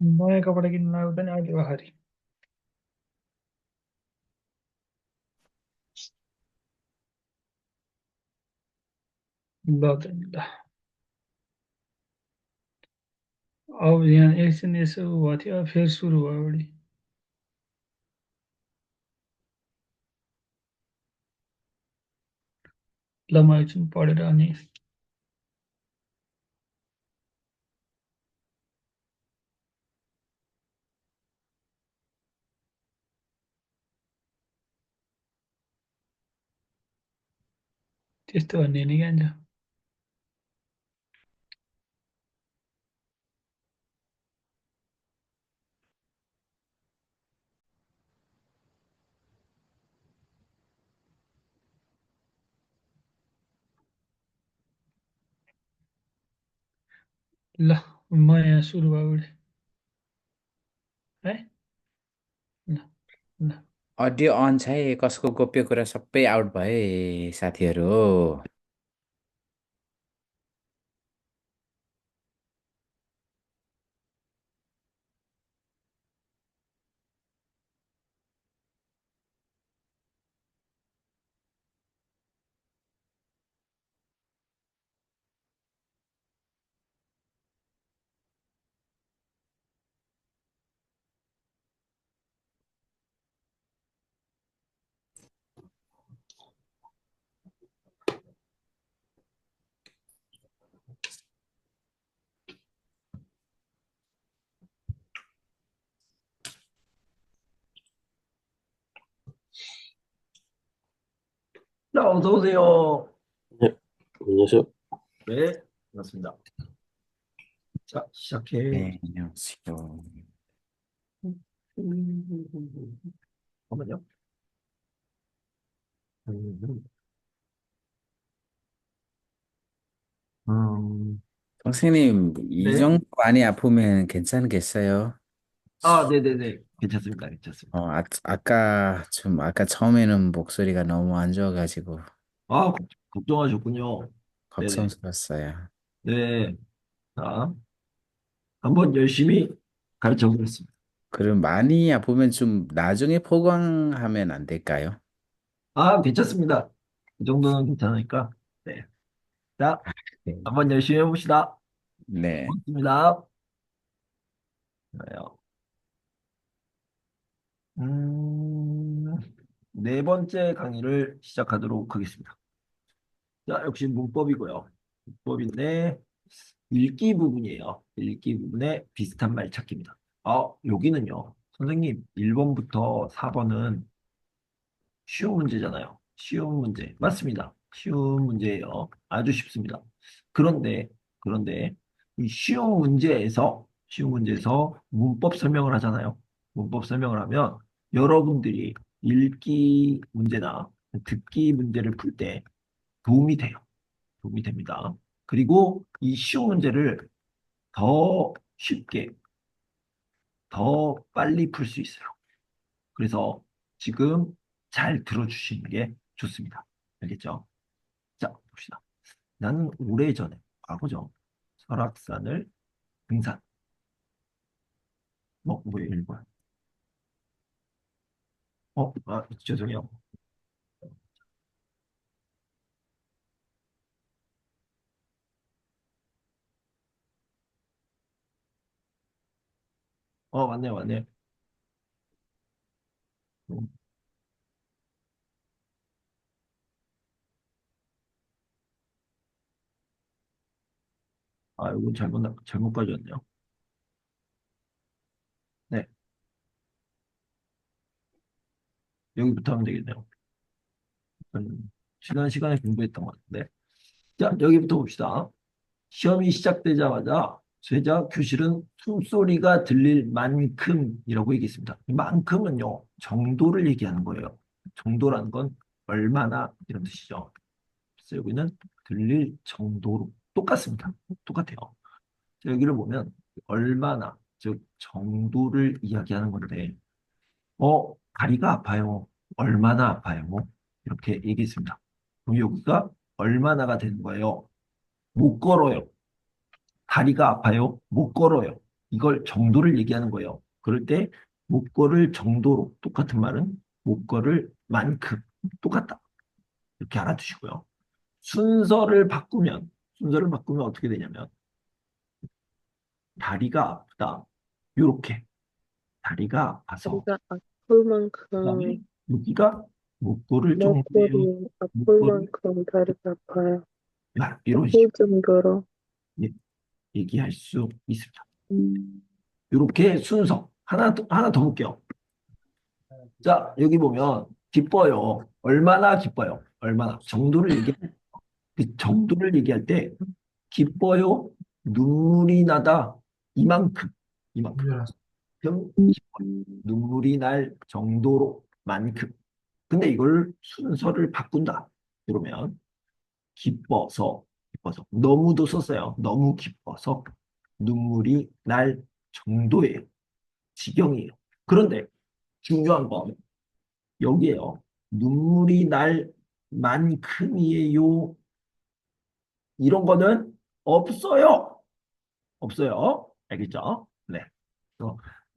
नयाँ कपडा किन्न लाग्दा नि अहिले भर्खरै ल त ल। अब यहाँ एकछिन यसो भएको थियो, अब फेरि सुरु भयो बढी। ल म एकछिन पढेर अनि त्यस्तो भन्ने नि क्या हुन्छ। ल म यहाँ सुरु भयो बढी है। ल ल। अडियो अन छ है, कसको गोप्य कुरा सबै आउट भए साथीहरू हो। 자, 어서 오세요. 네, 안녕하세요. 네, 반갑습니다. 자, 시작해. 네, 안녕하세요. 잠깐만요. 음, 음, 선생님, 이 네. 정도 많이 아프면 괜찮겠어요? 아, 네네네. 괜찮습니다. 괜찮습니다. 아까 처음에는 목소리가 너무 안 좋아가지고 아, 걱정하셨군요. 네네. 걱정스러웠어요. 네. 자, 한번 열심히 가르쳐 보겠습니다. 그럼 많이 아프면 좀 나중에 포강하면 안 될까요? 아, 괜찮습니다. 이 정도는 괜찮으니까. 네. 자, 네. 한번 열심히 해봅시다. 네. 고맙습니다. 좋아요. 음, 네 번째 강의를 시작하도록 하겠습니다. 자, 역시 문법이고요. 문법인데 읽기 부분이에요. 읽기 부분에 비슷한 말 찾기입니다. 여기는요. 선생님 1번부터 4번은 쉬운 문제잖아요. 쉬운 문제. 맞습니다. 쉬운 문제예요. 아주 쉽습니다. 그런데 그런데 이 쉬운 문제에서 문법 설명을 하잖아요. 문법 설명을 하면 여러분들이 읽기 문제나 듣기 문제를 풀 때 도움이 돼요. 도움이 됩니다. 그리고 이 쉬운 문제를 더 쉽게, 더 빨리 풀 수 있어요. 그래서 지금 잘 들어주시는 게 좋습니다. 알겠죠? 자, 봅시다. 나는 오래전에, 과거죠. 설악산을 등산. 왜 읽어요? 죄송해요. 맞네요, 맞네요. 음, 이건 잘못 가져왔네요. 네, 여기부터 하면 되겠네요. 지난 시간에 공부했던 것 같은데. 자, 여기부터 봅시다. 시험이 시작되자마자 제자 교실은 숨소리가 들릴 만큼이라고 얘기했습니다. 이 만큼은요, 정도를 얘기하는 거예요. 정도라는 건 얼마나 이런 뜻이죠. 그래서 여기는 들릴 정도로 똑같습니다. 똑같아요. 자, 여기를 보면 얼마나, 즉 정도를 이야기하는 건데, 다리가 아파요. 얼마나 아파요? 이렇게 얘기했습니다. 그럼 여기가 얼마나가 되는 거예요? 못 걸어요. 다리가 아파요? 못 걸어요. 이걸 정도를 얘기하는 거예요. 그럴 때 목걸을 정도로 똑같은 말은 목걸을 만큼 똑같다. 이렇게 알아두시고요. 순서를 바꾸면 어떻게 되냐면 다리가 아프다. 요렇게 다리가 아파서 우리가 아플 그다음에 만큼 여기가 목걸을 정도예요. 목걸이 아플 목걸을 만큼 다리가 아파요. 이런 아플 식으로 정도로. 얘기할 수 있습니다. 이렇게 순서 하나 더 볼게요. 자, 여기 보면 기뻐요. 얼마나 기뻐요? 얼마나 그 정도를 얘기할 때 기뻐요. 눈물이 나다. 이만큼. 그럼 기뻐요. 눈물이 날 정도로 만큼. 근데 이걸 순서를 바꾼다. 그러면 기뻐서 너무도 썼어요. 너무 기뻐서 눈물이 날 정도예요. 지경이에요. 그런데 중요한 건 여기에요. 눈물이 날 만큼이에요. 이런 거는 없어요. 없어요. 알겠죠? 네.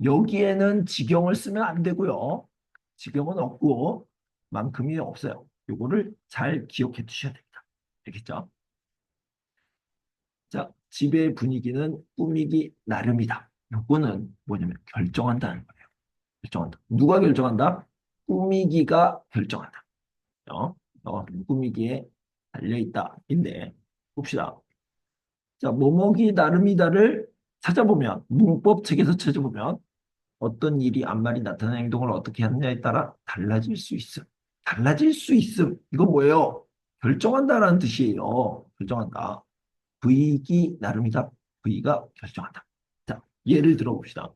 여기에는 지경을 쓰면 안 되고요. 지경은 없고 만큼이 없어요. 요거를 잘 기억해 두셔야 됩니다. 알겠죠? 자, 집의 분위기는 꾸미기 나름이다. 요거는 뭐냐면 결정한다는 거예요. 결정한다. 누가 결정한다? 꾸미기가 결정한다. 꾸미기에 달려있다. 인데 봅시다. 자, 뭐뭐기 나름이다를 찾아보면 문법 책에서 찾아보면 어떤 일이 앞말이 나타나는 행동을 어떻게 하느냐에 따라 달라질 수 있음. 달라질 수 있음. 이건 뭐예요? 결정한다라는 뜻이에요. 결정한다. V기 나름이다. V가 결정한다. 자, 예를 들어봅시다.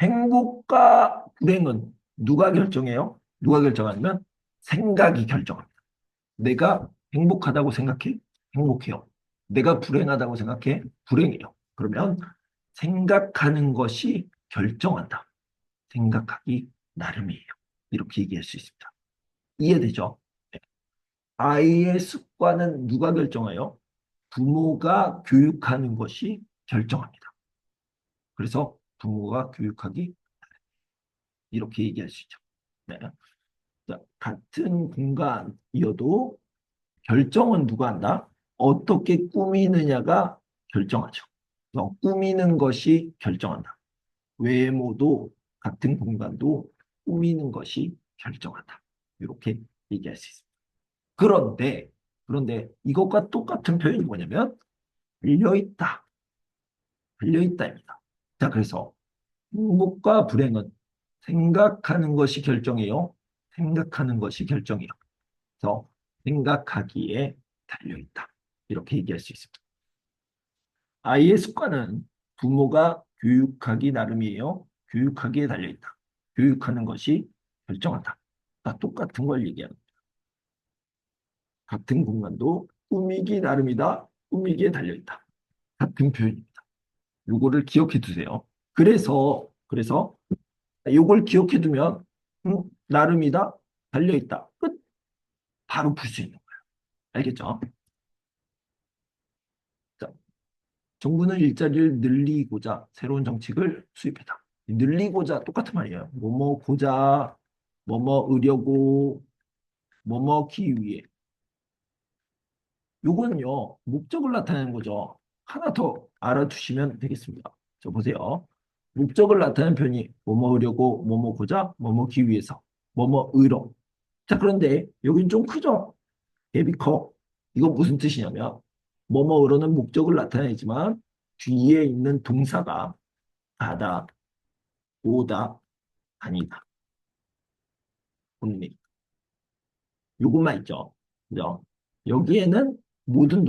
행복과 불행은 누가 결정해요? 누가 결정하냐면 생각이 결정합니다. 내가 행복하다고 생각해? 행복해요. 내가 불행하다고 생각해? 불행해요. 그러면 생각하는 것이 결정한다. 생각하기 나름이에요. 이렇게 얘기할 수 있습니다. 이해되죠? 네. 아이의 습관은 누가 결정해요? 부모가 교육하는 것이 결정합니다. 그래서 부모가 교육하기 이렇게 얘기할 수 있죠. 네. 자, 같은 공간이어도 결정은 누가 한다? 어떻게 꾸미느냐가 결정하죠. 꾸미는 것이 결정한다. 외모도 같은 공간도 꾸미는 것이 결정한다. 이렇게 얘기할 수 있습니다. 그런데 이것과 똑같은 표현이 뭐냐면 달려있다. 달려있다입니다. 자, 그래서 행복과 불행은 생각하는 것이 결정해요. 생각하는 것이 결정해요. 그래서 생각하기에 달려있다. 이렇게 얘기할 수 있습니다. 아이의 습관은 부모가 교육하기 나름이에요. 교육하기에 달려있다. 교육하는 것이 결정한다. 다 똑같은 걸 얘기합니다. 같은 공간도 꾸미기 나름이다. 꾸미기에 달려있다. 같은 표현입니다. 요거를 기억해 두세요. 그래서 요걸 기억해 두면 나름이다. 달려있다. 끝. 바로 풀 수 있는 거예요. 알겠죠? 자, 정부는 일자리를 늘리고자 새로운 정책을 수입했다. 늘리고자 똑같은 말이에요. 뭐뭐고자, 뭐뭐 으려고, 뭐뭐기 위해. 요거는요, 목적을 나타내는 거죠. 하나 더 알아두시면 되겠습니다. 자, 보세요. 목적을 나타내는 표현이 뭐뭐으려고, 뭐뭐고자, 뭐뭐기 위해서, 뭐뭐으러. 자, 그런데 여긴 좀 크죠? 갭이 커. 이건 무슨 뜻이냐면 뭐뭐으로는 목적을 나타내지만 뒤에 있는 동사가 가다, 오다, 아니다. only. 요것만 있죠. 그죠? 여기에는 모든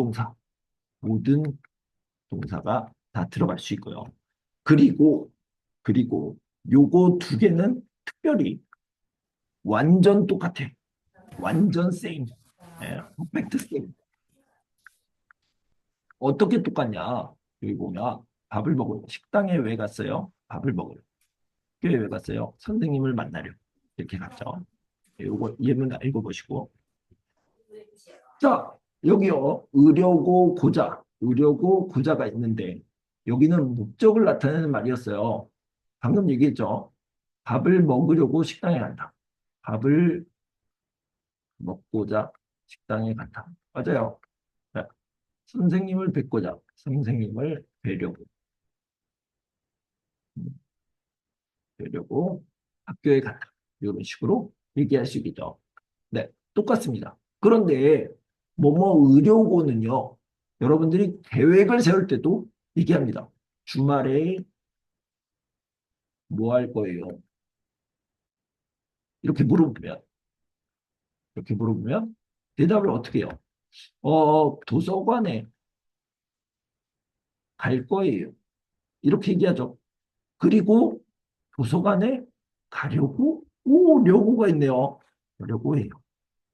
동사가 다 들어갈 수 있고요. 그리고 요거 두 개는 특별히 완전 똑같아. 완전 same. perfect same. 어떻게 똑같냐? 여기 보면 밥을 먹으러 식당에 왜 갔어요? 밥을 먹으러. 학교에 왜 갔어요? 선생님을 만나려. 이렇게 갔죠. 요거 예문 읽어보시고. 자, 여기요. 의료고 고자가 있는데 여기는 목적을 나타내는 말이었어요. 방금 얘기했죠. 밥을 먹으려고 식당에 간다. 밥을 먹고자 식당에 간다. 맞아요. 네. 선생님을 뵙고자 선생님을 뵈려고 학교에 간다. 이런 식으로 얘기할 수 있겠죠. 네, 똑같습니다. 그런데 뭐뭐 의료고는요. 여러분들이 계획을 세울 때도 얘기합니다. 주말에 뭐 할 거예요? 이렇게 물어보면 대답을 어떻게 해요? 도서관에 갈 거예요. 이렇게 얘기하죠. 그리고 도서관에 가려고 려고가 있네요. 가려고 해요.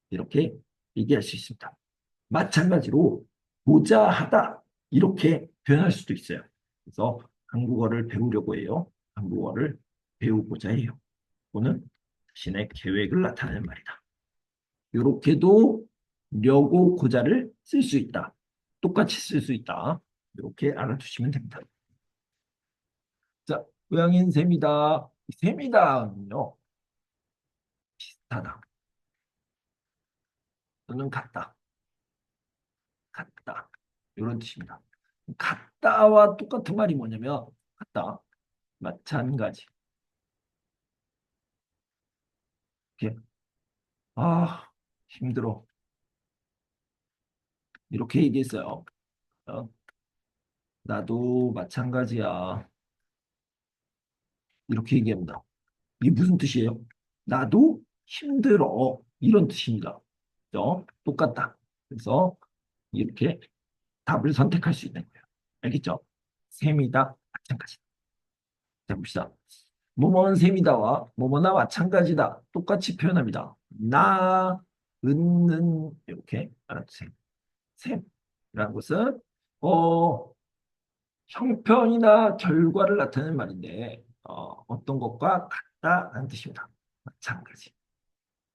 이렇게 얘기할 수 있습니다. 마찬가지로 보자 하다 이렇게 표현할 수도 있어요. 그래서 한국어를 배우려고 해요. 한국어를 배우고자 해요. 또는 자신의 계획을 나타내는 말이다. 이렇게도 려고 고자를 쓸 수 있다. 똑같이 쓸 수 있다. 이렇게 알아두시면 됩니다. 자, 고양이는 셈이다. 셈이다는요. 비슷하다. 또는 같다. 같다. 이런 뜻입니다. 같다와 똑같은 말이 뭐냐면 같다. 마찬가지. 이렇게 힘들어. 이렇게 얘기했어요. 어, 나도 마찬가지야. 이렇게 얘기합니다. 이게 무슨 뜻이에요? 나도 힘들어. 이런 뜻입니다. 똑같다. 그래서 이렇게 답을 선택할 수 있는 거예요. 알겠죠? 셈이다, 마찬가지다. 자, 봅시다. 뭐뭐는 셈이다와 뭐뭐나 마찬가지다. 똑같이 표현합니다. 나, 는 이렇게 알아두세요. 셈이라는 것은 형편이나 결과를 나타내는 말인데 어떤 것과 같다라는 뜻입니다. 마찬가지.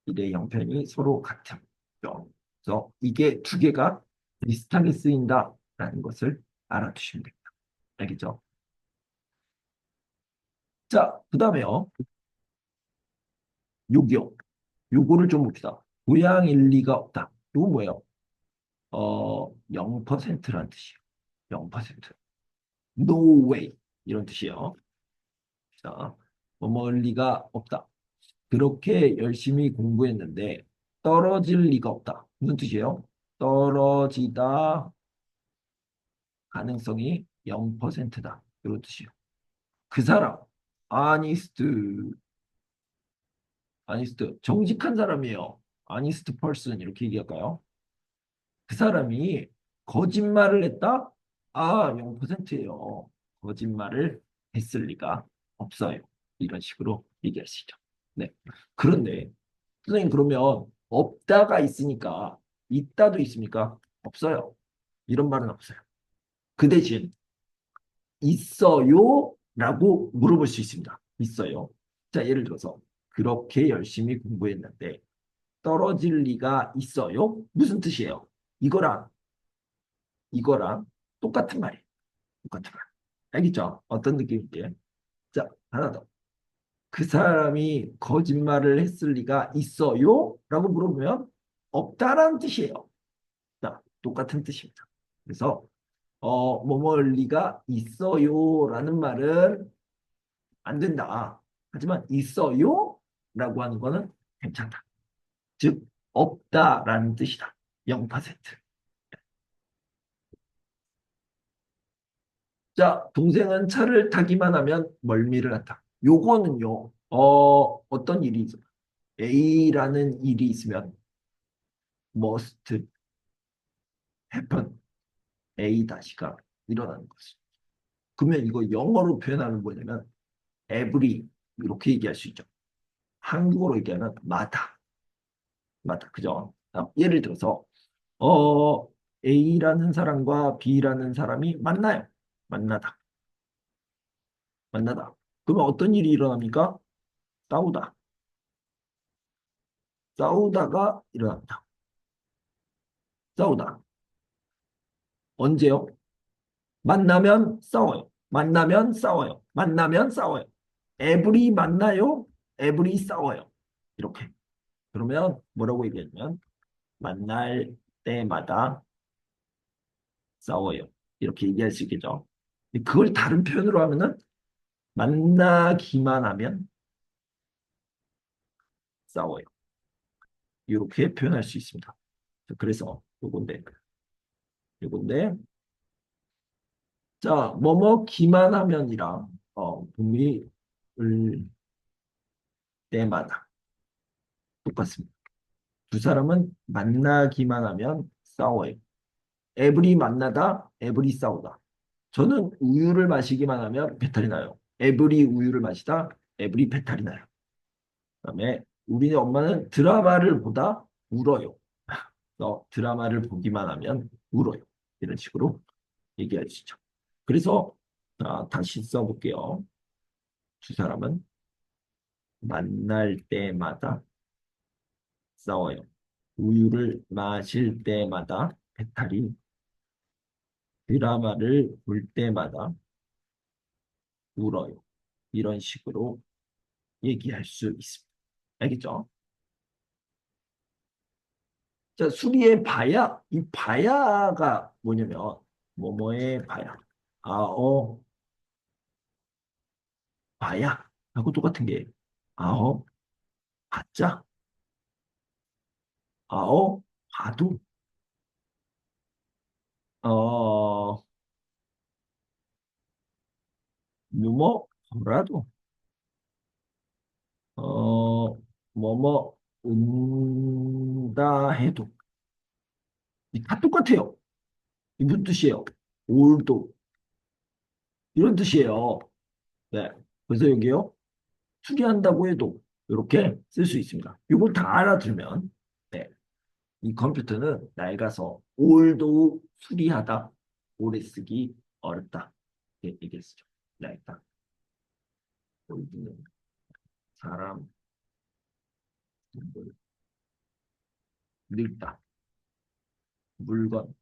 일의 형편이 서로 같은. 그래서 이게 두 개가 비슷하게 쓰인다라는 것을 알아두시면 됩니다. 알겠죠? 자, 그 다음에요. 요기요. 요거를 좀 봅시다. 고양일 리가 없다. 요거 뭐예요? 0%라는 뜻이에요. 0%. No way. 이런 뜻이에요. 자, 뭐뭐일 리가 없다. 그렇게 열심히 공부했는데 떨어질 리가 없다. 무슨 뜻이에요? 떨어지다 가능성이 0%다. 이런 뜻이에요. 그 사람, 아니스트, 정직한 사람이에요. 아니스트 펄슨 이렇게 얘기할까요? 그 사람이 거짓말을 했다? 0%예요. 거짓말을 했을 리가 없어요. 이런 식으로 얘기할 수 있죠. 네. 그런데 선생님 그러면 없다가 있으니까 있다도 있습니까? 없어요. 이런 말은 없어요. 그 대신 있어요? 라고 물어볼 수 있습니다. 있어요. 자, 예를 들어서 그렇게 열심히 공부했는데 떨어질 리가 있어요? 무슨 뜻이에요? 이거랑 똑같은 말이에요. 똑같은 말. 알겠죠? 어떤 느낌인지. 자, 하나 더. 그 사람이 거짓말을 했을 리가 있어요? 라고 물어보면 없다라는 뜻이에요. 자, 똑같은 뜻입니다. 그래서 뭐뭐일 리가 있어요 라는 말은 안 된다. 하지만 있어요? 라고 하는 거는 괜찮다. 즉, 없다라는 뜻이다. 0%. 자, 동생은 차를 타기만 하면 멀미를 한다. 요거는요, 어떤 일이 있어? A라는 일이 있으면 must happen. A-가 일어나는 거죠. 그러면 이거 영어로 표현하면 뭐냐면 every 이렇게 얘기할 수 있죠. 한국어로 얘기하면 마다. 그죠? 예를 들어서 어, A라는 사람과 B라는 사람이 만나요. 만나다. 그러면 어떤 일이 일어납니까? 싸우다. 싸우다가 일어납니다. 싸우다. 언제요? 만나면 싸워요. 만나면 싸워요. 만나면 싸워요. every 만나요. every 싸워요. 이렇게. 그러면 뭐라고 얘기하냐면 만날 때마다 싸워요. 이렇게 얘기할 수 있겠죠. 그걸 다른 표현으로 하면은 만나기만 하면 싸워요. 이렇게 표현할 수 있습니다. 그래서 요건데 자, 뭐뭐 기만 하면이랑 동물이 을 때마다 똑같습니다. 두 사람은 만나기만 하면 싸워요. 에브리 만나다, 에브리 싸우다. 저는 우유를 마시기만 하면 배탈이 나요. 에브리 우유를 마시다, 에브리 배탈이 나요. 그다음에 우리 엄마는 드라마를 보다 울어요. 드라마를 보기만 하면 울어요. 이런 식으로 얘기할 수 있죠. 그래서 다시 써볼게요. 두 사람은 만날 때마다 싸워요. 우유를 마실 때마다 배탈이, 드라마를 볼 때마다 울어요. 이런 식으로 얘기할 수 있습니다. 알겠죠? 자, 수리의 바야. 이 바야가 뭐냐면 뭐뭐의 바야. 바야 하고 똑같은 게 바자, 바두, 어, 뭐뭐라도, 뭐뭐 응다 해도 다 똑같아요. 이 무슨 뜻이에요? 올도 이런 뜻이에요. 네. 그래서 여기요 수리한다고 해도 이렇게 쓸 수 있습니다. 이걸 다 알아들면 네. 이 컴퓨터는 낡아서 올도 수리하다, 오래 쓰기 어렵다. 이렇게 얘기했죠. 낡다. 올드는 사람, 동물, 늙다, 물건,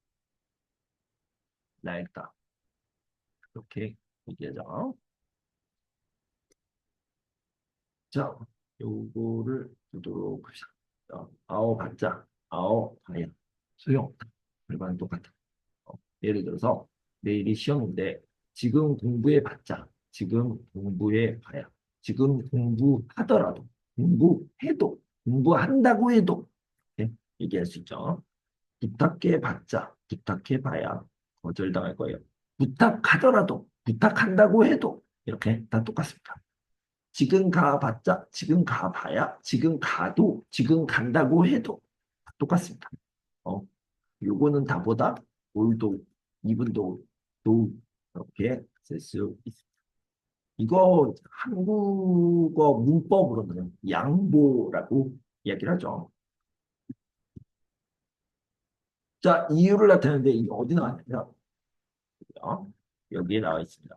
낡다. 이렇게 얘기하죠. 자, 요거를 보도록 합시다. 아오 받자, 아오 봐야 소용없다. 결과는 똑같다. 예를 들어서 내일이 시험인데 지금 공부해 봤자, 지금 공부해 봐야, 지금 공부하더라도, 공부해도, 공부한다고 해도 네, 얘기할 수 있죠. 부탁해 봤자, 부탁해 봐야 거절당할 거예요. 부탁하더라도, 부탁한다고 해도 이렇게 다 똑같습니다. 지금 가봤자, 지금 가봐야, 지금 가도, 지금 간다고 해도 똑같습니다. 요거는 다보다 올도, 이분도, 도 이렇게 쓸 수 있습니다. 이거 한국어 문법으로는 양보라고 이야기를 하죠. 자, 이유를 나타내는데 이게 어디 나왔냐면 여기에 나와 있습니다.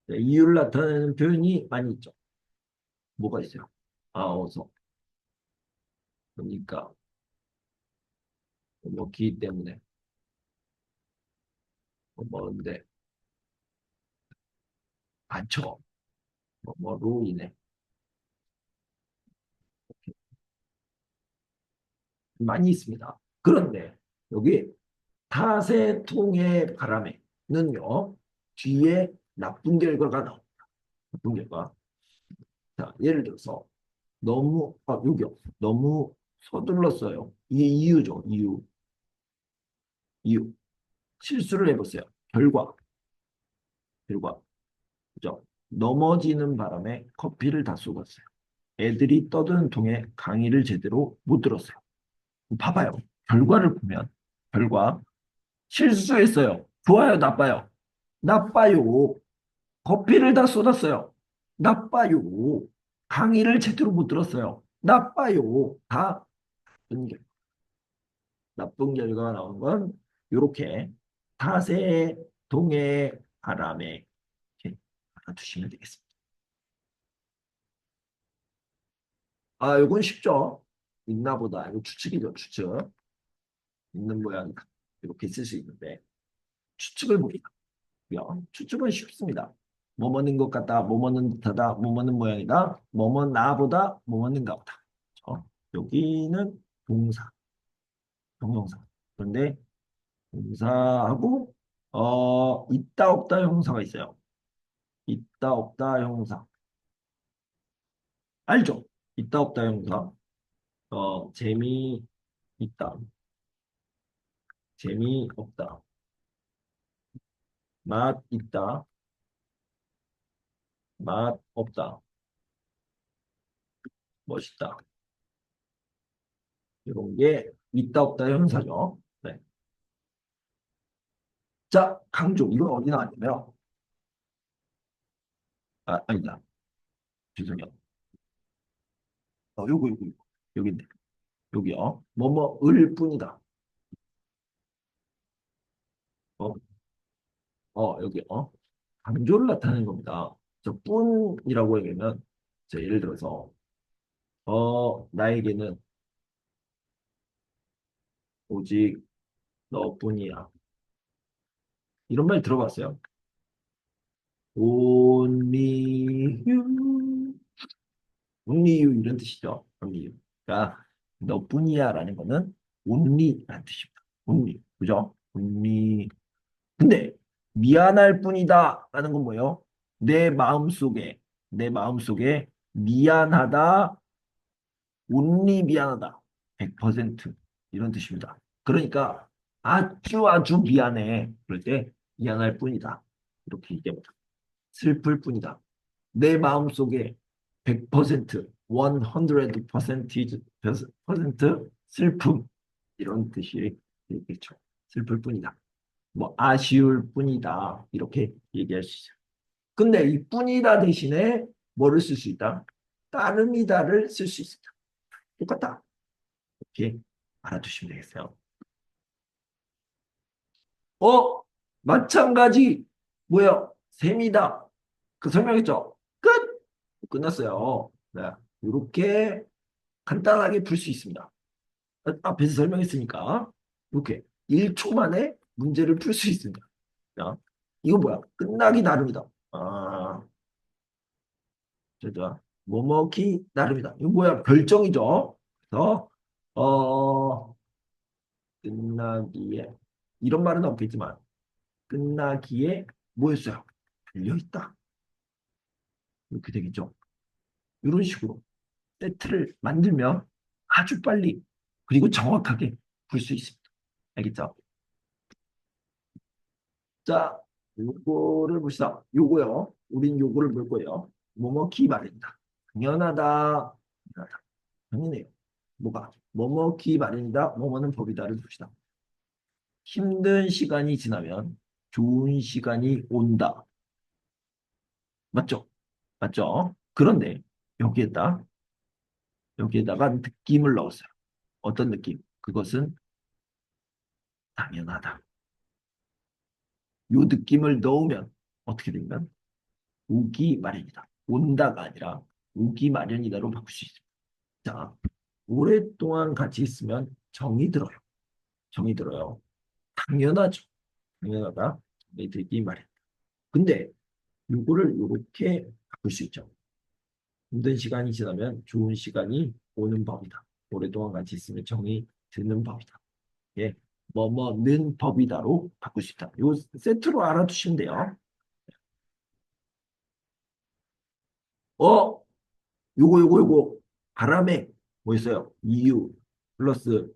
네, 이유를 나타내는 표현이 많이 있죠. 뭐가 있어요? 어서. 그러니까 뭐기 때문에 뭐인데 받쳐 뭐로 인해 많이 있습니다. 그런데 여기 타세통의 바람에는요 뒤에 나쁜 결과가 나옵니다. 나쁜 결과. 자, 예를 들어서 여기요. 너무 서둘렀어요. 이게 이유죠. 이유. 실수를 해보세요. 결과. 그죠? 넘어지는 바람에 커피를 다 쏟았어요. 애들이 떠드는 통에 강의를 제대로 못 들었어요. 봐봐요. 결과를 보면 결과 실수했어요. 좋아요, 나빠요? 나빠요. 커피를 다 쏟았어요. 나빠요. 강의를 제대로 못 들었어요. 나빠요. 다 나쁜 결과. 나쁜 결과가 나온 건 이렇게 타세, 동해, 바람에 이렇게 알아두시면 되겠습니다. 이건 쉽죠? 있나 보다. 이거 추측이죠, 추측. 있는 모양 이렇게 쓸 수 있는데 추측을 보이다. 추측은 쉽습니다. 뭐뭐는 것 같다, 뭐뭐는 듯하다, 뭐뭐는 모양이다, 뭐뭐 나보다, 뭐뭐는가 보다. 여기는 동사, 형용사. 그런데 동사하고 있다 없다 형용사가 있어요. 있다 없다 형용사. 알죠? 있다 없다 형용사. 재미있다, 재미없다, 맛있다, 맛없다, 멋있다. 이런 게 있다 없다 형용사죠. 네. 자, 강조. 이건 어디 나왔냐면, 아니다. 죄송해요. 요거. 여기인데. 여기요. 뭐뭐을 뿐이다. 어, 여기요. 강조를 나타내는 겁니다. 저 뿐이라고 얘기하면, 예를 들어서, 나에게는 오직 너뿐이야. 이런 말 들어봤어요? Only you. only you 이런 뜻이죠. only you. 그러니까 너뿐이야 라는 거는 only라는 뜻입니다. only. 그죠? only. 근데 미안할 뿐이다 라는 건 뭐예요? 내 마음속에 미안하다, only 미안하다. 100% 이런 뜻입니다. 그러니까 아주 미안해. 그럴 때 미안할 뿐이다. 이렇게 얘기합니다. 슬플 뿐이다. 내 마음속에 100%, 100% 슬픔 이런 뜻이 있겠죠. 슬플 뿐이다. 뭐 아쉬울 뿐이다. 이렇게 얘기할 수 있어요. 근데 이 뿐이다 대신에 뭐를 쓸 수 있다? 따름이다를 쓸 수 있습니다. 똑같다. 이렇게 알아두시면 되겠어요. 마찬가지 뭐야? 셈이다. 그 설명했죠? 끝! 끝났어요. 네. 이렇게 간단하게 풀 수 있습니다. 앞에서 설명했으니까 이렇게 1초 만에 문제를 풀 수 있습니다. 자, 이거 뭐야? 끝나기 나름이다. 자, 뭐뭐기 나름이다. 이거 뭐야? 별정이죠. 그래서 끝나기에 이런 말은 없겠지만 끝나기에 뭐였어요? 달려있다. 이렇게 되겠죠. 이런 식으로 세트를 만들면 아주 빨리 그리고 정확하게 풀 수 있습니다. 알겠죠? 자, 요거를 봅시다. 요거요. 우린 요거를 볼 거예요. 뭐뭐키 말입니다. 당연하다. 당연해요. 뭐가? 뭐뭐키 말입니다. 뭐뭐는 법이다를 봅시다. 힘든 시간이 지나면 좋은 시간이 온다. 맞죠? 맞죠? 그런데 여기에다가 느낌을 넣었어요. 어떤 느낌? 그것은 당연하다. 요 느낌을 넣으면 어떻게 되면 오기 마련이다. 온다가 아니라 오기 마련이다로 바꿀 수 있습니다. 자, 오랫동안 같이 있으면 정이 들어요. 정이 들어요. 당연하죠. 당연하다. 정이 들기 마련. 근데 요거를 이렇게 바꿀 수 있죠. 힘든 시간이 지나면 좋은 시간이 오는 법이다. 오랫동안 같이 있으면 정이 드는 법이다. 예, 뭐뭐는 법이다로 바꿀 수 있다. 요 세트로 알아두시면 돼요. 어, 요거 바람에 뭐 있어요? 이유 플러스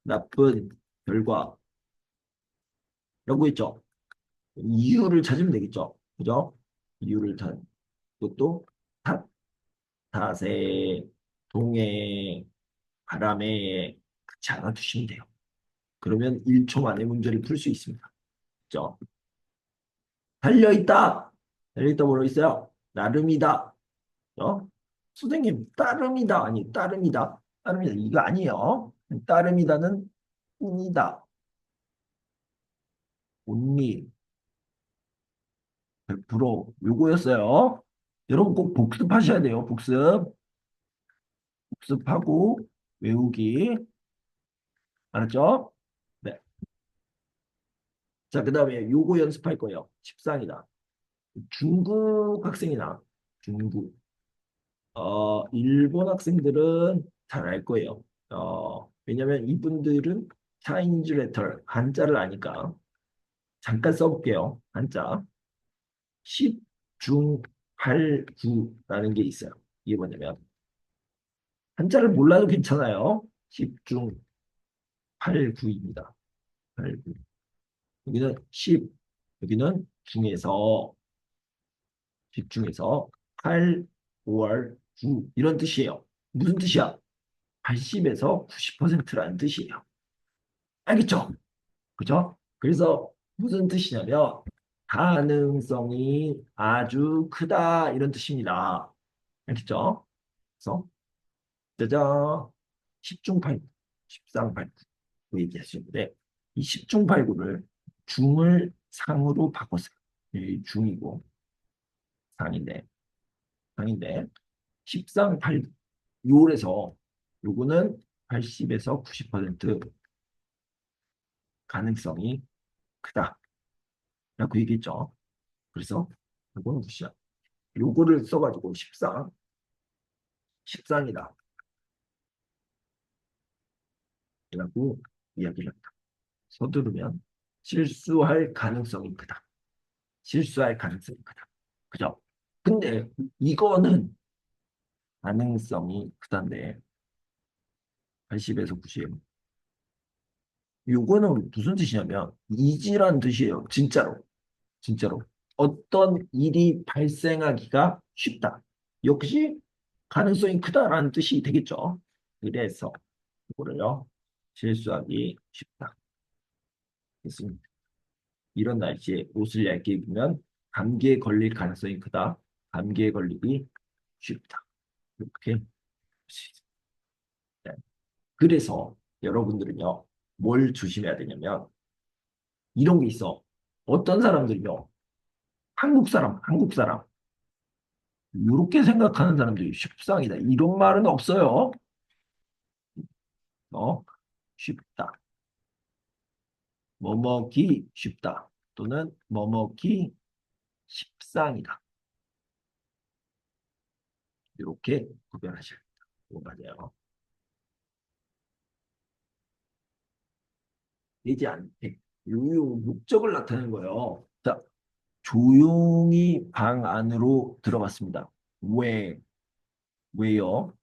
나쁜 결과라고 있죠. 이유를 찾으면 되겠죠. 그죠? 이유를 찾. 이것도 탓, 탓에, 동해, 바람에 같이 알아두시면 돼요. 그러면 1초 만에 문제를 풀 수 있습니다. 그죠? 달려있다. 달려있다 뭐로 있어요? 나름이다. 선생님, 따름이다. 아니, 따름이다. 따름이다. 이거 아니에요. 따름이다는 뿐이다. only 100% 요거였어요. 여러분 꼭 복습하셔야 돼요. 복습. 복습하고 외우기. 알았죠? 네. 자, 그 다음에 요거 연습할 거예요. 13이다. 중국 학생이나 중국, 일본 학생들은 잘 알 거예요. 왜냐면 이분들은 차이니즈 레터, 한자를 아니까. 잠깐 써볼게요. 한자. 10, 중, 8, 9라는 게 있어요. 이게 뭐냐면, 한자를 몰라도 괜찮아요. 10, 중, 8, 9입니다. 8, 9. 여기는 10, 여기는 중에서, 집중해서 8, 5월, 9 이런 뜻이에요. 무슨 뜻이야? 80에서 90%라는 뜻이에요. 알겠죠? 그죠? 그래서 무슨 뜻이냐면 가능성이 아주 크다 이런 뜻입니다. 알겠죠? 그래서 짜잔 10중 8구, 10상 8구 얘기하시는데 이 10중 8구를 중을 상으로 바꿨어요. 이 중이고 상인데 상인데 10상 8구 요래서 요거는 80에서 90% 가능성이 크다. 라고 얘기했죠. 그래서 이거는 무시야. 요거를 써가지고 10상, 10상이다. 라고 이야기를 합니다. 서두르면 실수할 가능성이 크다. 실수할 가능성이 크다. 그죠? 근데 이거는 가능성이 크다인데 80에서 90. 요거는 무슨 뜻이냐면 이지란 뜻이에요. 진짜로. 진짜로. 어떤 일이 발생하기가 쉽다. 역시 가능성이 크다라는 뜻이 되겠죠. 그래서 이거를요. 실수하기 쉽다. 있습니다. 이런 날씨에 옷을 얇게 입으면 감기에 걸릴 가능성이 크다. 감기에 걸리기 쉽다. 이렇게 볼수 있습니다. 네. 그래서 여러분들은요. 뭘 조심해야 되냐면 이런 게 있어. 어떤 사람들요. 한국 사람. 이렇게 생각하는 사람들이 쉽상이다. 이런 말은 없어요. 쉽다. 뭐 먹기 쉽다. 또는 뭐 먹기 십상이다. 이렇게 구별하셔야 됩니다. 이거 맞아요. 되지 않게. 요 목적을 나타내는 거예요. 자, 조용히 방 안으로 들어갔습니다. 왜? 왜요?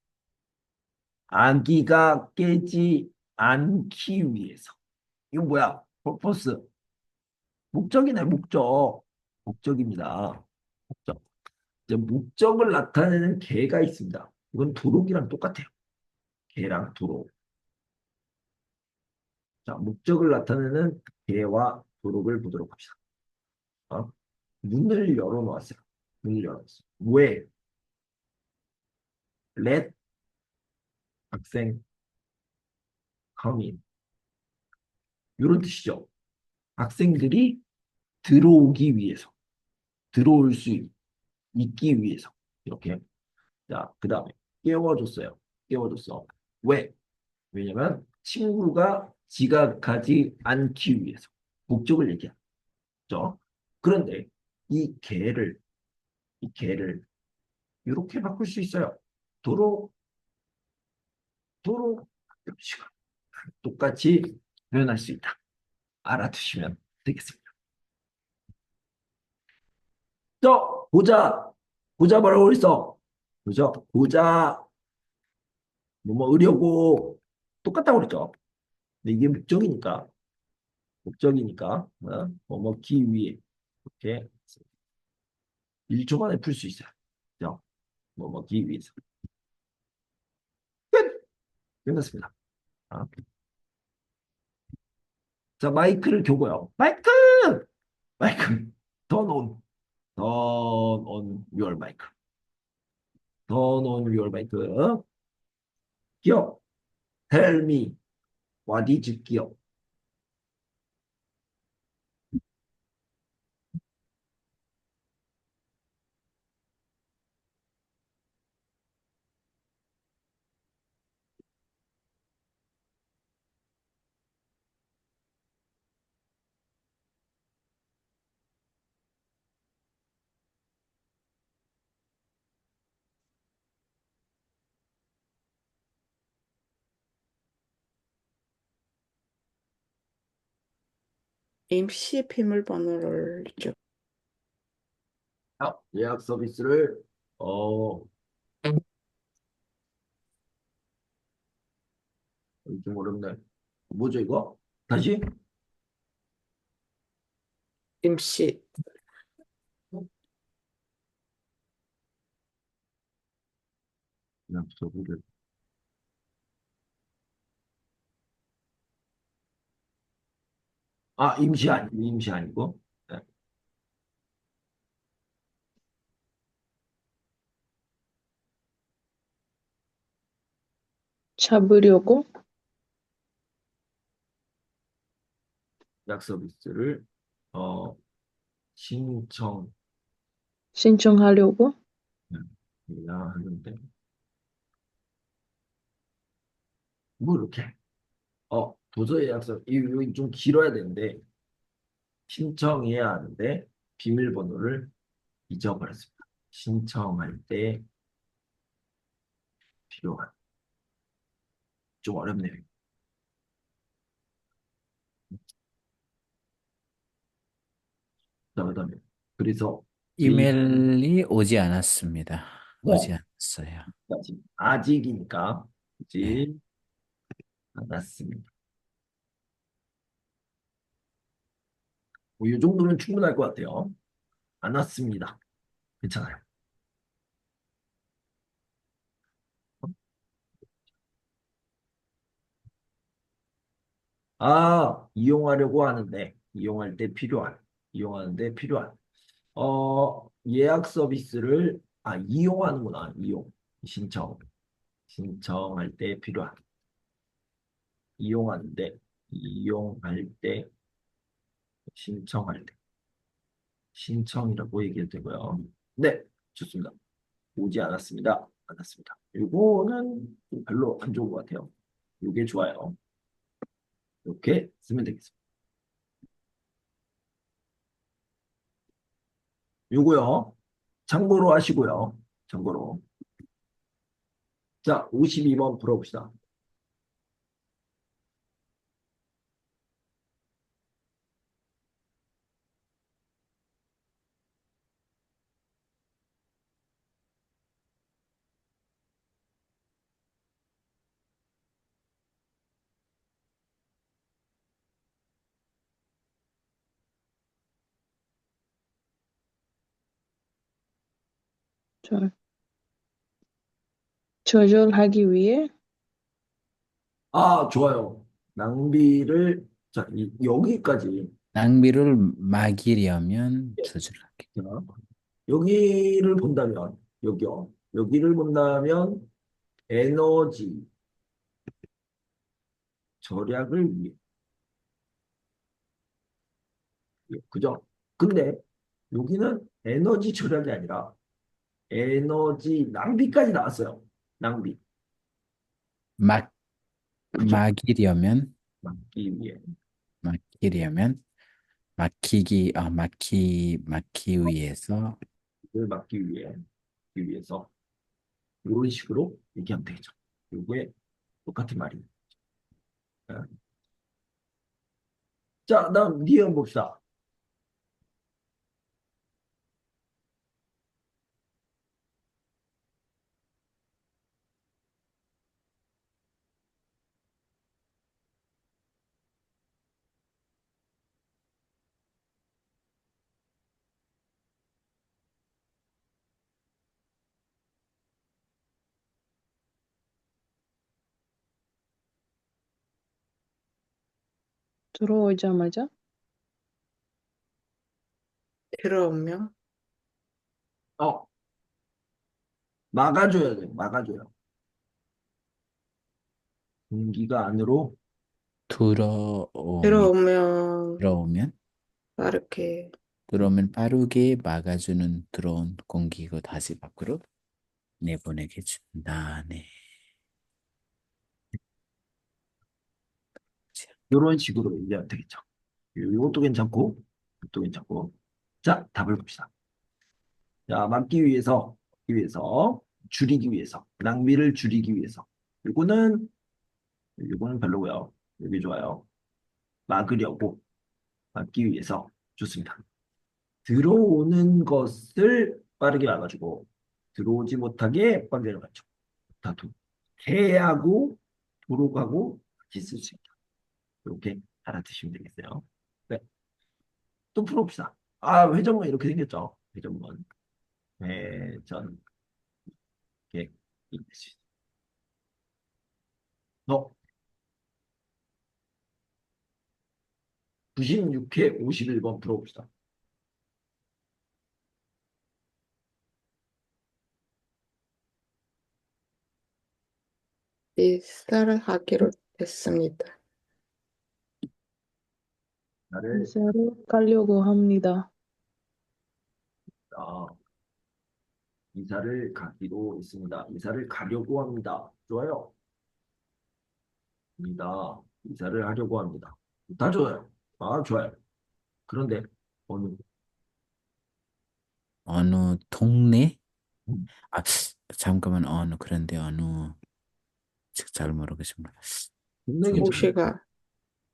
아기가 깨지 않기 위해서. 이거 뭐야? 퍼포스. 목적이네, 목적. 목적입니다. 목적. 이제 목적을 나타내는 개가 있습니다. 이건 도록이랑 똑같아요. 개랑 도록. 자, 목적을 나타내는 개와 도록을 보도록 합시다. 문을 열어놓았어요. 문을 열어놨어요. 왜? Let 학생 come in. 이런 뜻이죠. 학생들이 들어오기 위해서. 들어올 수 있기 위해서. 이렇게. 자, 그 다음에 깨워줬어요. 깨워줬어. 왜? 왜냐면 친구가 지각하지 않기 위해서. 목적을 얘기하죠. 그런데 이 개를 이렇게 바꿀 수 있어요. 도로, 도로, 시간. 똑같이 표현할 수 있다. 알아두시면 되겠습니다. 보자. 보자 뭐라고 했어? 그죠? 보자. 뭐 의려고 똑같다고 그랬죠. 근데 이게 목적이니까 뭐기 위해 이렇게 1초 만에 풀 수 있어요. 그죠? 뭐기 위해서. 끝! 끝났습니다. 아. 자, 마이크를 켜고요. 마이크! 마이크. turn on. turn on your mic. turn on your mic. 기억. tell me what is 기억. 임시 비밀번호를 줘. 예약 서비스를, 좀 어렵네. 뭐죠, 이거? 다시? 임시. 예약 서비스를. 임시 아니고. 네. 잡으려고? 예약 서비스를, 어, 신청, 신청하려고? 해야 하는데, 뭐 이렇게. 도서 예약서, 이거 좀 길어야 되는데, 신청해야 하는데, 비밀번호를 잊어버렸습니다. 신청할 때 필요한. 좀 어렵네요. 그다음에, 그래서, 이, 이메일이 오지 않았습니다. 오지 네, 않았어요. 아직이니까, 네. 그지 않았습니다. 이 정도면 충분할 것 같아요. 안 왔습니다. 괜찮아요. 이용하려고 하는데, 이용하는데 필요한. 예약 서비스를, 이용하는구나, 신청할 때 필요한. 이용하는데, 이용할 때, 신청할 때. 신청이라고 얘기해도 되고요. 네, 좋습니다. 오지 않았습니다. 않았습니다. 이거는 좀 별로 안 좋은 것 같아요. 이게 좋아요. 이렇게 쓰면 되겠습니다. 요거요. 참고로 하시고요. 참고로. 자, 52번 풀어봅시다. 절. 조절하기 위해? 좋아요. 낭비를, 자, 여기까지. 낭비를 막으려면 조절하기. 자, 여기를 본다면, 여기요. 여기를 본다면, 에너지 절약을 위해. 그죠? 근데, 여기는 에너지 절약이 아니라, 에너지 낭비까지 나왔어요. 낭비. 막 그죠? 막으려면 막기 위해. 막으려면 막기 위해서 을 막기 위해서. 이런 식으로 얘기하면 되겠죠. 이게 똑같은 말입니다. 자, 다음 니은 봅시다. 들어오자마자? 들어오면? 어, 막아줘야 돼요. 막아줘요. 공기가 안으로. 들어오면 들어오면 들어오면 빠르게. 들어오면 빠르게 막아주는 들어온 공기가 다시 밖으로 내보내게 준다. 네. 이런 식으로 얘기하면 되겠죠. 이것도 괜찮고, 이것도 괜찮고. 자, 답을 봅시다. 자, 막기 위해서, 줄이기 위해서, 낭비를 줄이기 위해서. 이거는 별로고요. 여기 좋아요. 막으려고. 막기 위해서 좋습니다. 들어오는 것을 빠르게 막아주고 들어오지 못하게 빠르게 막아주고 다도 개하고 도로가고 같이 쓸 수 있다. 이렇게 알아두시면 되겠어요. 네, 또 풀어봅시다. 아, 회전문 이렇게 생겼죠? 회전문. 회전. 이렇게 너 96회 51번 풀어봅시다. 이사를 하기로 했습니다. 나를 이사를 가려고 합니다. 아, 이사를 가기로 했습니다. 이사를 가려고 합니다. 좋아요. 입니다. 이사를 하려고 합니다. 다 좋아요. 아, 좋아요. 그런데 어느 어느 동네? 음, 아, 잠깐만, 그런데 잘 모르겠습니다. 동네 좀, 괜찮아요. 도시가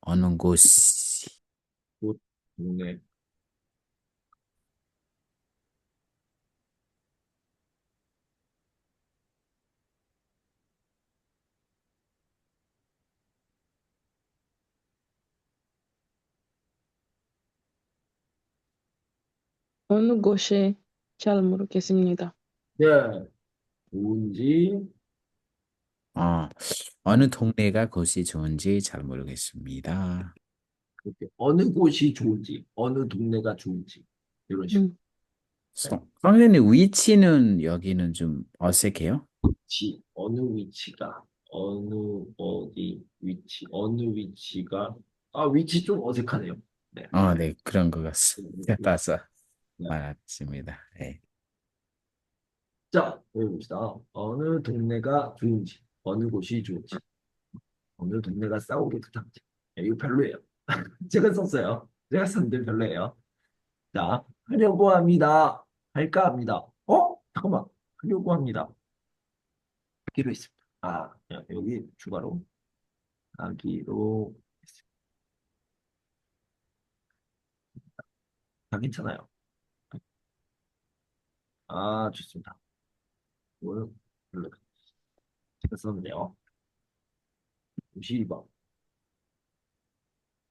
어느 곳이, 곳, 동네. 어느 곳이 잘 모르겠습니다. 네, 좋은지 어, 어느 동네가 곳이 좋은지 잘 모르겠습니다. 그렇게 어느 곳이 좋은지, 어느 동네가 좋은지 이런 식으로. 음, 선생님, 위치는 여기는 좀 어색해요? 위치, 어느 위치가, 어느 어디 위치, 어느 위치가 위치 좀 어색하네요. 네. 네, 그런 것 같습니다. 따서 네. 맞습니다. 네. 자, 여기 봅시다. 어느 동네가 좋은지, 어느 곳이 좋은지, 어느 동네가 싸우게 좋다는지. 이거 별로예요. 제가 썼어요. 제가 썼는데 별로예요. 자, 하려고 합니다. 할까 합니다. 잠깐만. 하려고 합니다. 하기로 했습니다. 여기 추가로 하기로 했습니다. 괜찮아요. 좋습니다. 이거는 별로. 제가 썼는데요. 52번.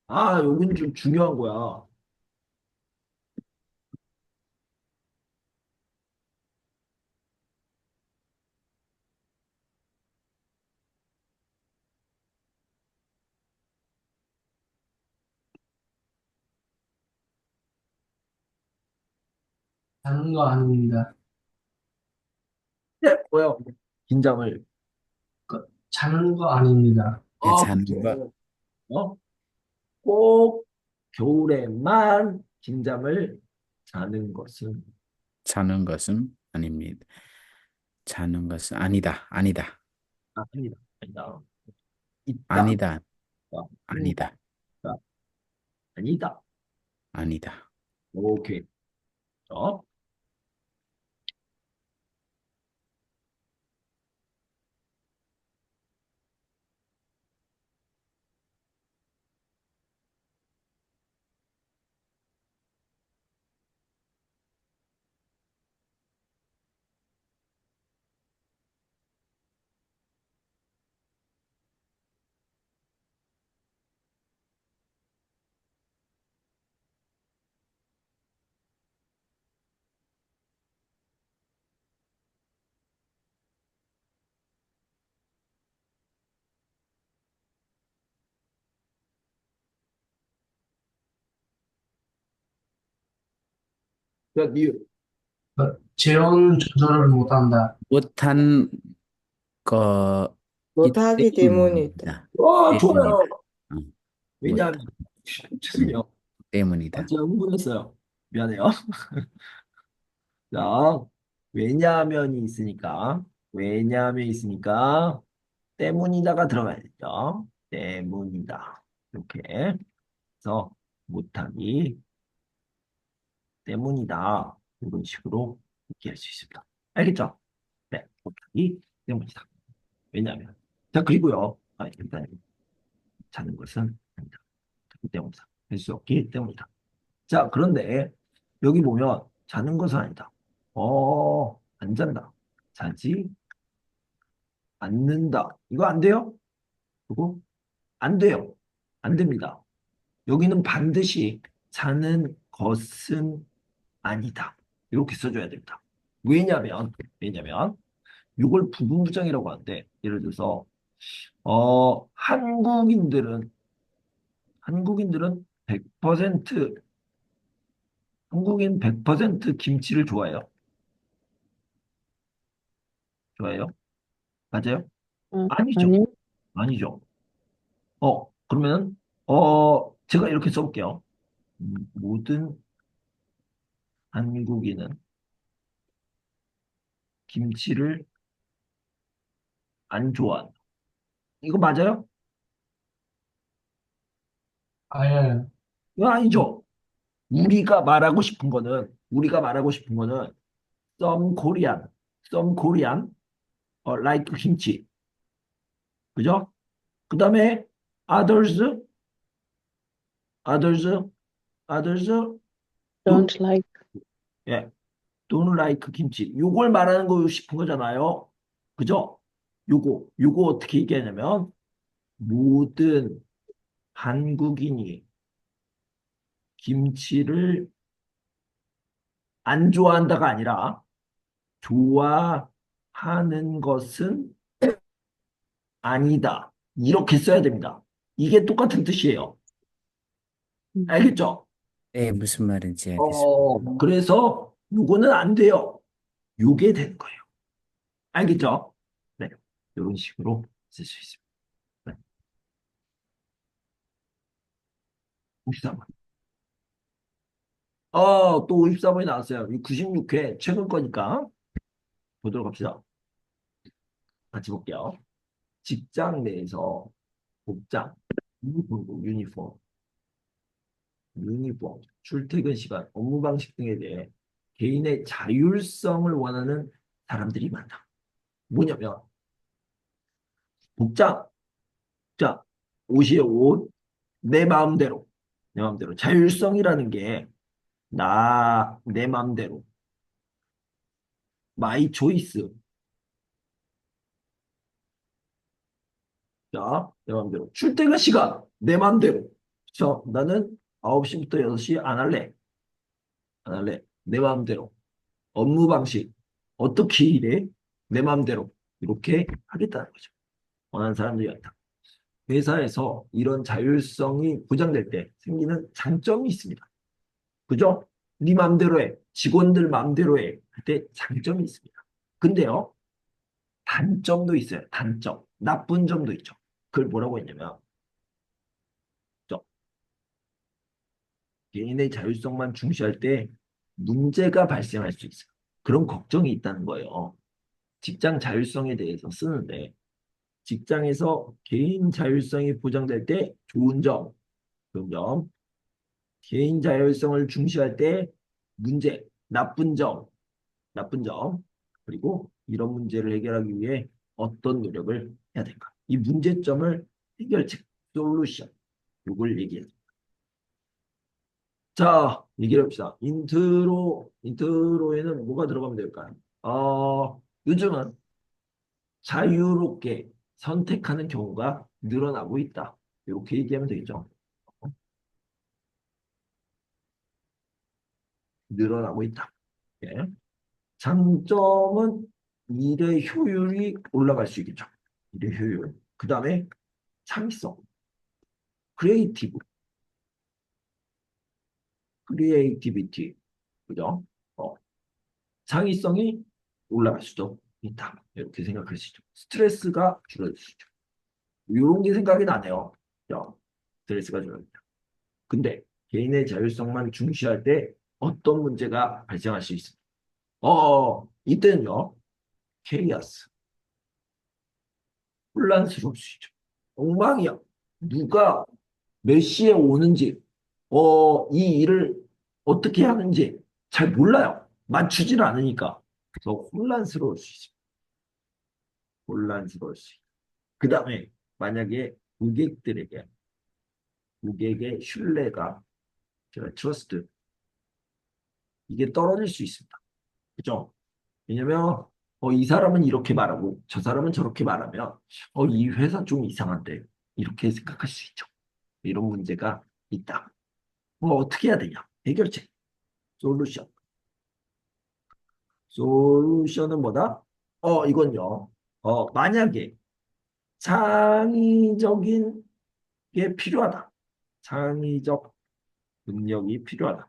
여긴 좀 중요한 거야. 자는 거 아닙니다. 네, 뭐요? 긴장을. 자는 거 아닙니다. 네, 자는 거, 그렇죠. 꼭 겨울에만 긴장을 자는 것은 자는 것은 아닙니다. 자는 것은 아니다. 아니다. 아닙니다. 아니다. 있다. 아니다. 아니다. 있다. 아니다. 아니다. 오케이. 어? 자, 니은. 체온 조절을 못한다. 못한 거기 못하기 때문이다. 때문이다. 좋아요. 어, 왜냐하면, 죄송해요. 때문이다. 제가 흥분했어요. 미안해요. 자, 왜냐하면이 있으니까, 왜냐하면 있으니까, 때문이다가 들어가야 되죠. 때문이다. 이렇게 해서 못하기 때문이다. 이런 식으로 얘기할 수 있습니다. 알겠죠? 네, 못하기 때문이다. 왜냐하면. 자, 그리고요. 일단 자는 것은 아니다. 그렇기 때문이다. 할 수 없기 때문이다. 자, 그런데 여기 보면 자는 것은 아니다. 안 잔다. 자지 않는다. 이거 안 돼요? 그거 안 돼요. 안 됩니다. 여기는 반드시 자는 것은 아니다. 이렇게 써줘야 됩니다. 왜냐면 이걸 부분부정이라고 하는데 예를 들어서 한국인들은 100% 한국인 100% 김치를 좋아해요. 좋아해요? 맞아요? 아니죠. 아니요. 아니죠. 그러면 제가 이렇게 써볼게요. 모든 한국인은 김치를 안 좋아한다. 이거 맞아요? 아니에요. 이거 아니죠. 우리가 말하고 싶은 거는 some Korean like 김치. 그죠? 그 다음에 others, others, others don't, Don't like. 예, don't like 김치. 요걸 말하는 거 싶은 거잖아요. 그죠? 요거 어떻게 얘기하냐면 모든 한국인이 김치를 안 좋아한다가 아니라 좋아하는 것은 아니다. 이렇게 써야 됩니다. 이게 똑같은 뜻이에요. 알겠죠? 네, 무슨 말인지 알겠습니다. 그래서 요거는 안 돼요. 요게 되는 거예요. 알겠죠? 네. 이런 식으로 쓸 수 있습니다. 네. 54번. 또 54번이 나왔어요. 96회 최근 거니까 보도록 합시다. 같이 볼게요. 직장 내에서 복장, 유니폼, 출퇴근 시간, 업무 방식 등에 대해 개인의 자율성을 원하는 사람들이 많다. 뭐냐면 복장, 자, 옷이에요, 옷. 내 마음대로 자율성이라는 게 내 마음대로 마이 초이스. 자, 내 마음대로 출퇴근 시간 내 마음대로. 나는 9시부터 6시 안 할래 내 마음대로. 업무 방식 어떻게 일해 내 마음대로 이렇게 하겠다는 거죠. 원하는 사람들이 많다. 회사에서 이런 자율성이 보장될 때 생기는 장점이 있습니다. 그죠? 네 마음대로 해. 직원들 마음대로 해. 할 때 장점이 있습니다. 근데요, 단점도 있어요. 단점. 나쁜 점도 있죠. 그걸 뭐라고 했냐면, 개인의 자율성만 중시할 때 문제가 발생할 수 있어요. 그런 걱정이 있다는 거예요. 직장 자율성에 대해서 쓰는데, 직장에서 개인 자율성이 보장될 때 좋은 점, 좋은 점, 개인 자율성을 중시할 때 문제, 나쁜 점, 그리고 이런 문제를 해결하기 위해 어떤 노력을 해야 될까? 이 문제점을 해결책, 솔루션, 이걸 얘기해요. 자, 얘기를 해봅시다. 인트로에는 뭐가 들어가면 될까요? 요즘은 자유롭게 선택하는 경우가 늘어나고 있다. 이렇게 얘기하면 되겠죠. 늘어나고 있다. 예. 장점은 일의 효율이 올라갈 수 있겠죠. 일의 효율. 그 다음에 창의성, 크리에이티브, 크리에이티비티. 그죠? 창의성이 올라갈 수도 있다. 이렇게 생각할 수 있죠. 스트레스가 줄어들 수 있죠. 이런 게 생각이 나네요. 스트레스가 줄어든다. 근데 개인의 자율성만 중시할 때 어떤 문제가 발생할 수 있습니다. 이때는요, 케이아스, 혼란스러울 수 있죠. 엉망이야. 누가 몇 시에 오는지, 이 일을 어떻게 하는지 잘 몰라요. 맞추질 않으니까. 그래서 혼란스러울 수 있습니다. 혼란스러울 수 있다. 그 다음에 만약에 고객들에게 고객의 신뢰가, trust, 이게 떨어질 수 있습니다. 그죠? 왜냐면 이 사람은 이렇게 말하고 저 사람은 저렇게 말하면 이 회사 좀 이상한데 이렇게 생각할 수 있죠. 이런 문제가 있다. 어떻게 해야 되냐? 해결책, 솔루션. 솔루션은 뭐다? 이건요. 만약에 창의적인 게 필요하다. 창의적 능력이 필요하다.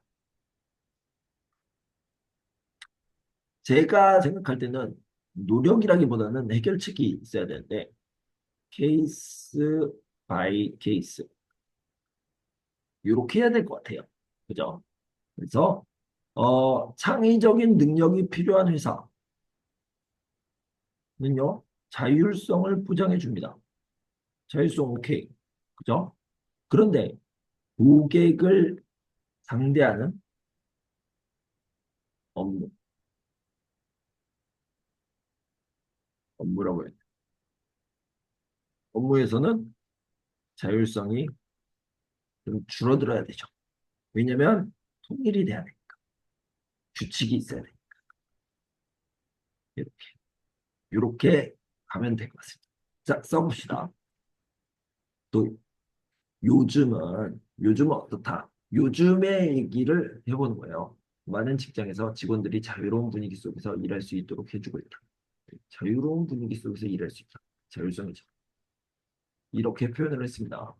제가 생각할 때는 노력이라기보다는 해결책이 있어야 되는데 케이스 바이 케이스 이렇게 해야 될 것 같아요. 그죠? 그래서 창의적인 능력이 필요한 회사는요 자율성을 보장해 줍니다. 자율성 오케이. 그죠? 그런데 고객을 상대하는 업무라고 해요. 업무에서는 자율성이 좀 줄어들어야 되죠. 왜냐면 통일이 돼야 되니까. 규칙이 있어야 되니까. 이렇게 가면 될 것 같습니다. 자, 써봅시다. 또 요즘은 어떻다? 요즘의 얘기를 해보는 거예요. 많은 직장에서 직원들이 자유로운 분위기 속에서 일할 수 있도록 해주고 있다. 자유로운 분위기 속에서 일할 수 있다. 자율성이죠. 이렇게 표현을 했습니다.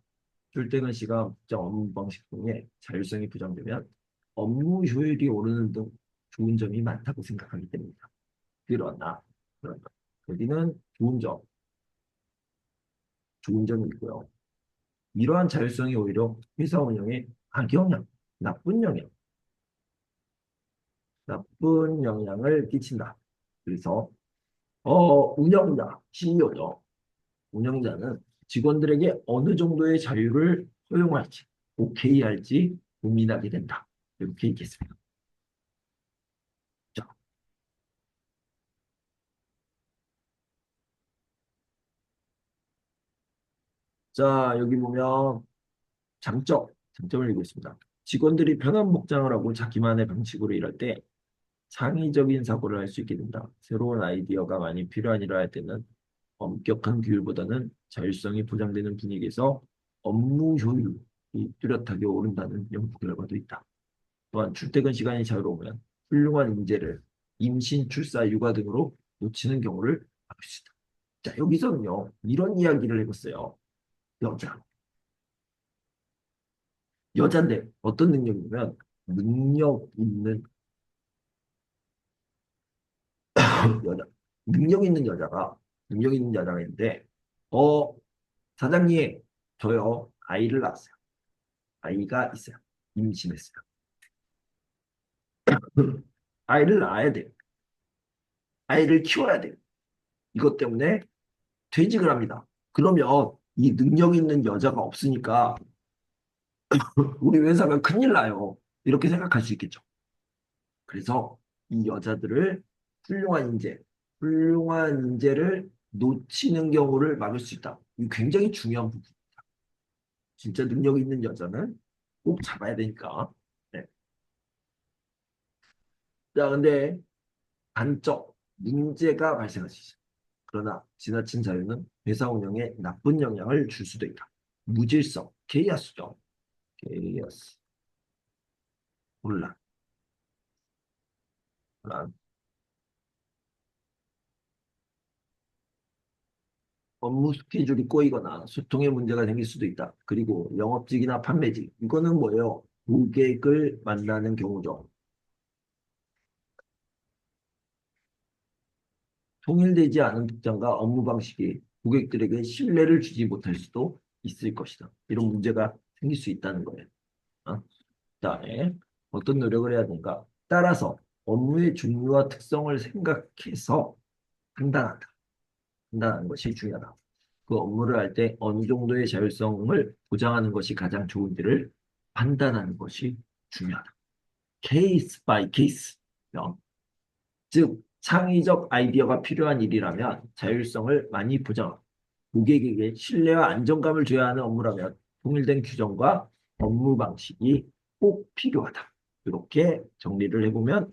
출퇴근 시간, 특정 업무 방식 등의 자율성이 부정되면 업무 효율이 오르는 등 좋은 점이 많다고 생각하기 때문이다. 그러나 여기는 좋은 점이 있고요. 이러한 자율성이 오히려 회사 운영에 악영향, 나쁜 영향을 끼친다. 그래서 운영자, CEO죠. 운영자는 직원들에게 어느 정도의 자유를 허용할지, 오케이 할지 고민하게 된다. 이렇게 있겠습니다. 자, 여기 보면 장점을 읽고 있습니다. 직원들이 편한 복장을 하고 자기만의 방식으로 일할 때 창의적인 사고를 할 수 있게 된다. 새로운 아이디어가 많이 필요한 일을 할 때는 엄격한 규율보다는 자율성이 보장되는 분위기에서 업무 효율이 뚜렷하게 오른다는 연구 결과도 있다. 또한 출퇴근 시간이 자유로우면 훌륭한 인재를 임신, 출사, 육아 등으로 놓치는 경우를 막을 수 있다. 자, 여기서는요, 이런 이야기를 해봤어요. 여자인데 어떤 능력이냐면 능력 있는 여자, 능력 있는 여자가 있는데 사장님, 저요 아이를 낳았어요. 아이가 있어요. 임신했어요. 아이를 낳아야 돼요. 아이를 키워야 돼요. 이것 때문에 퇴직을 합니다. 그러면 이 능력 있는 여자가 없으니까 우리 회사가 큰일 나요. 이렇게 생각할 수 있겠죠. 그래서 이 여자들을 훌륭한 인재를 놓치는 경우를 막을 수 있다. 이 굉장히 중요한 부분. 진짜 능력 있는 여자는 꼭 잡아야 되니까. 네. 자, 근데 문제가 발생할 수 있어요. 그러나 지나친 자유는 회사 운영에 나쁜 영향을 줄 수도 있다. 무질서, 케이아스죠. 케이아스. 혼란. 업무 스케줄이 꼬이거나 소통에 문제가 생길 수도 있다. 그리고 영업직이나 판매직, 이거는 뭐예요? 고객을 만나는 경우죠. 통일되지 않은 특장과 업무 방식이 고객들에게 신뢰를 주지 못할 수도 있을 것이다. 이런 문제가 생길 수 있다는 거예요. 그다음에 어떤 노력을 해야 되는가? 따라서 업무의 종류와 특성을 생각해서 판단한다. 판단하는 것이 중요하다. 그 업무를 할 때 어느 정도의 자율성을 보장하는 것이 가장 좋은지를 판단하는 것이 중요하다. 케이스 바이 케이스. 즉, 창의적 아이디어가 필요한 일이라면 자율성을 많이 보장하고 고객에게 신뢰와 안정감을 줘야 하는 업무라면 통일된 규정과 업무 방식이 꼭 필요하다. 이렇게 정리를 해보면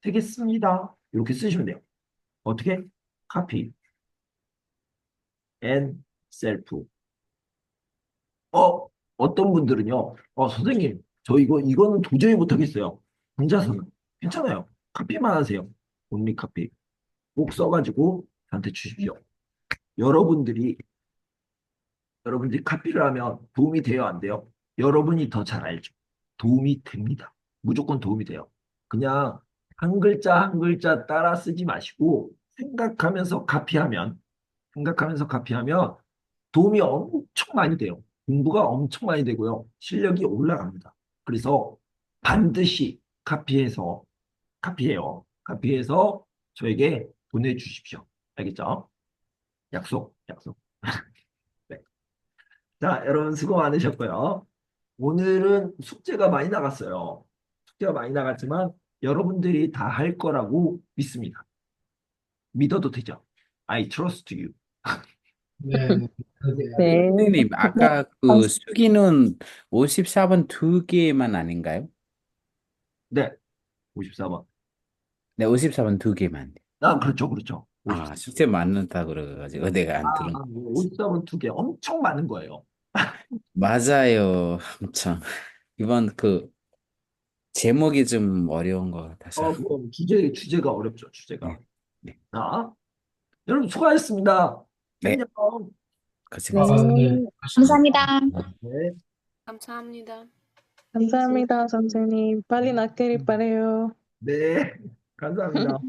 되겠습니다. 이렇게 쓰시면 돼요. 어떻게? copy and self. 어떤 분들은요, 선생님, 저 이거는 도저히 못하겠어요. 혼자서는. 괜찮아요. 카피만 하세요. only copy. 꼭 써가지고 저한테 주십시오. 여러분들이 카피를 하면 도움이 돼요, 안 돼요? 여러분이 더 잘 알죠. 도움이 됩니다. 무조건 도움이 돼요. 그냥 한 글자 한 글자 따라 쓰지 마시고 생각하면서 카피하면 도움이 엄청 많이 돼요. 공부가 엄청 많이 되고요. 실력이 올라갑니다. 그래서 반드시 카피해서 저에게 보내주십시오. 알겠죠? 약속. 네. 자, 여러분 수고 많으셨고요. 오늘은 숙제가 많이 나갔어요. 숙제가 많이 나갔지만 여러분들이 다 할 거라고 믿습니다. 믿어도 되죠? I trust you. 네, 그러게요. 네. 선생님, 아까 그 수기는 54번 두 개만 아닌가요? 네, 54번. 네, 54번 두 개만. 그렇죠. 아, 숙제 많다 그래가지고 내가 안 들은. 54번 2개 엄청 많은 거예요. 맞아요, 엄청. 이번 그 제목이 좀 어려운 것 같아서. 그럼 주제가 어렵죠, 주제가. 네, 네. 자, 여러분 수고하셨습니다. 네. 안녕. 고생하셨습니다. 네, 감사합니다. 네. 감사합니다. 감사합니다, 선생님. 빨리 낫기를 바래요. 네, 감사합니다.